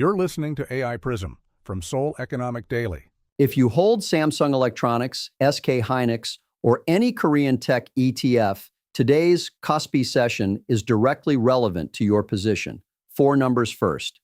You're listening to AI Prism from Seoul Economic Daily. If you hold Samsung Electronics, SK Hynix, or any Korean tech ETF, today's KOSPI session is directly relevant to your position. Four numbers first.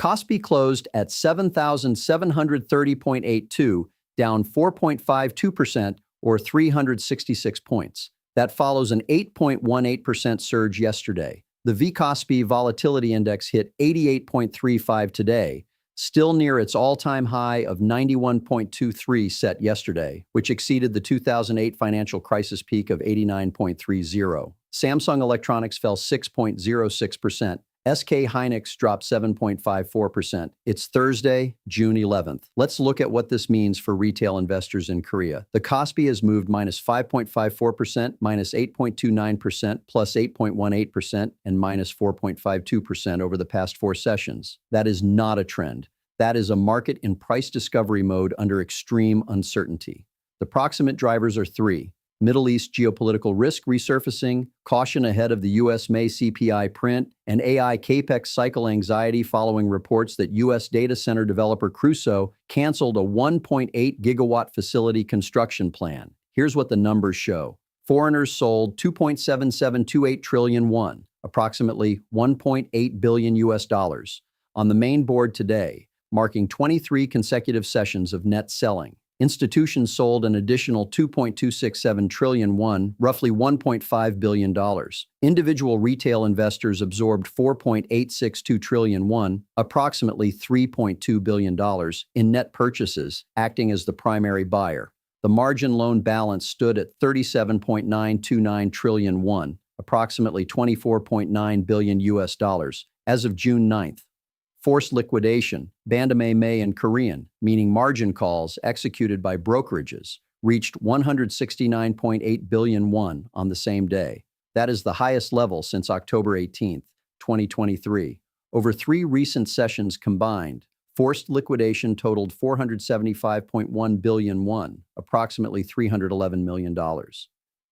KOSPI closed at 7,730.82, down 4.52% or 366 points. That follows an 8.18% surge yesterday. The KOSPI volatility index hit 88.35 today, still near its all-time high of 91.23 set yesterday, which exceeded the 2008 financial crisis peak of 89.30. Samsung Electronics fell 6.06%. SK Hynix dropped 7.54%. It's Thursday, June 11th. Let's look at what this means for retail investors in Korea. The KOSPI has moved minus 5.54%, minus 8.29%, plus 8.18%, and minus 4.52% over the past four sessions. That is not a trend. That is a market in price discovery mode under extreme uncertainty. The proximate drivers are three: Middle East geopolitical risk resurfacing, caution ahead of the U.S. May CPI print, and AI capex cycle anxiety following reports that U.S. data center developer Crusoe canceled a 1.8 gigawatt facility construction plan. Here's what the numbers show. Foreigners sold 2.7728 trillion won, approximately 1.8 billion US dollars, on the main board today, marking 23 consecutive sessions of net selling. Institutions sold an additional 2.267 trillion won, roughly $1.5 billion. Individual retail investors absorbed 4.862 trillion won, approximately $3.2 billion, in net purchases, acting as the primary buyer. The margin loan balance stood at 37.929 trillion won, approximately 24.9 billion US dollars, as of June 9th. Forced liquidation, bandame in Korean, meaning margin calls executed by brokerages, reached 169.8 billion won on the same day. That is the highest level since October 18, 2023. Over three recent sessions combined, forced liquidation totaled 475.1 billion won, approximately $311 million.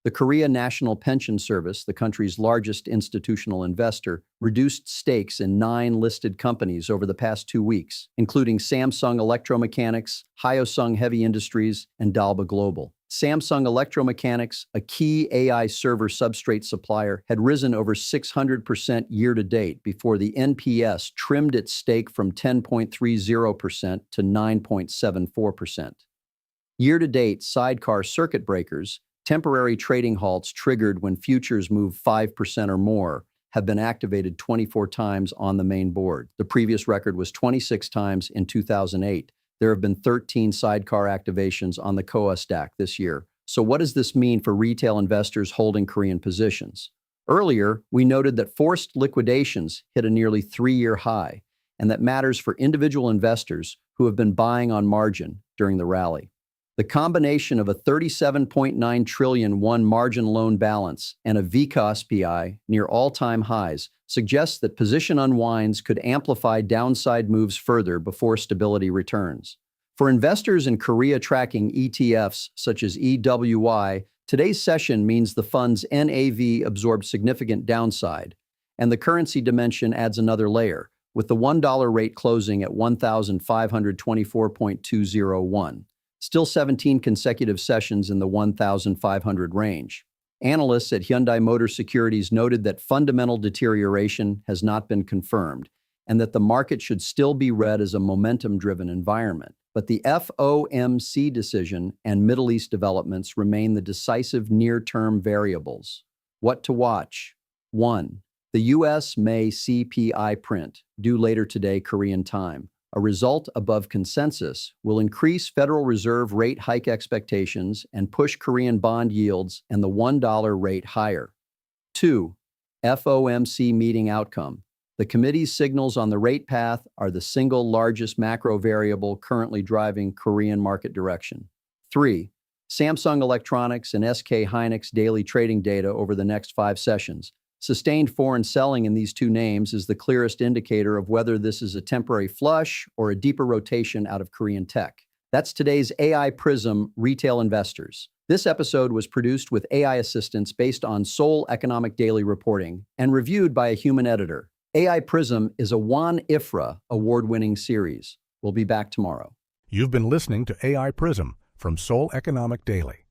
The Korea National Pension Service, the country's largest institutional investor, reduced stakes in 9 listed companies over the past 2 weeks, including Samsung Electromechanics, Hyosung Heavy Industries, and Dalba Global. Samsung Electromechanics, a key AI server substrate supplier, had risen over 600% year-to-date before the NPS trimmed its stake from 10.30% to 9.74%. Year-to-date, Sidecar circuit breakers, temporary trading halts triggered when futures move 5% or more, have been activated 24 times on the main board. The previous record was 26 times in 2008. There have been 13 sidecar activations on the KOSPI stack this year. So what does this mean for retail investors holding Korean positions? Earlier, we noted that forced liquidations hit a nearly 3-year high, and that matters for individual investors who have been buying on margin during the rally. The combination of a 37.9 trillion won margin loan balance and a KOSPI near all-time highs suggests that position unwinds could amplify downside moves further before stability returns. For investors in Korea tracking ETFs such as EWI, today's session means the fund's NAV absorbed significant downside, and the currency dimension adds another layer, with the $1 rate closing at 1,524.201. Still 17 consecutive sessions in the 1,500 range. Analysts at Hyundai Motor Securities noted that fundamental deterioration has not been confirmed and that the market should still be read as a momentum-driven environment. But the FOMC decision and Middle East developments remain the decisive near-term variables. What to watch? 1. The U.S. May CPI print, due later today Korean time. A result above consensus will increase Federal Reserve rate hike expectations and push Korean bond yields and the $1 rate higher. 2. FOMC meeting outcome. The committee's signals on the rate path are the single largest macro variable currently driving Korean market direction. 3. Samsung Electronics and SK Hynix daily trading data over the next 5 sessions. Sustained foreign selling in these two names is the clearest indicator of whether this is a temporary flush or a deeper rotation out of Korean tech. That's today's AI Prism Retail Investors. This episode was produced with AI assistance based on Seoul Economic Daily reporting and reviewed by a human editor. AI Prism is a Juan Ifra award-winning series. We'll be back tomorrow. You've been listening to AI Prism from Seoul Economic Daily.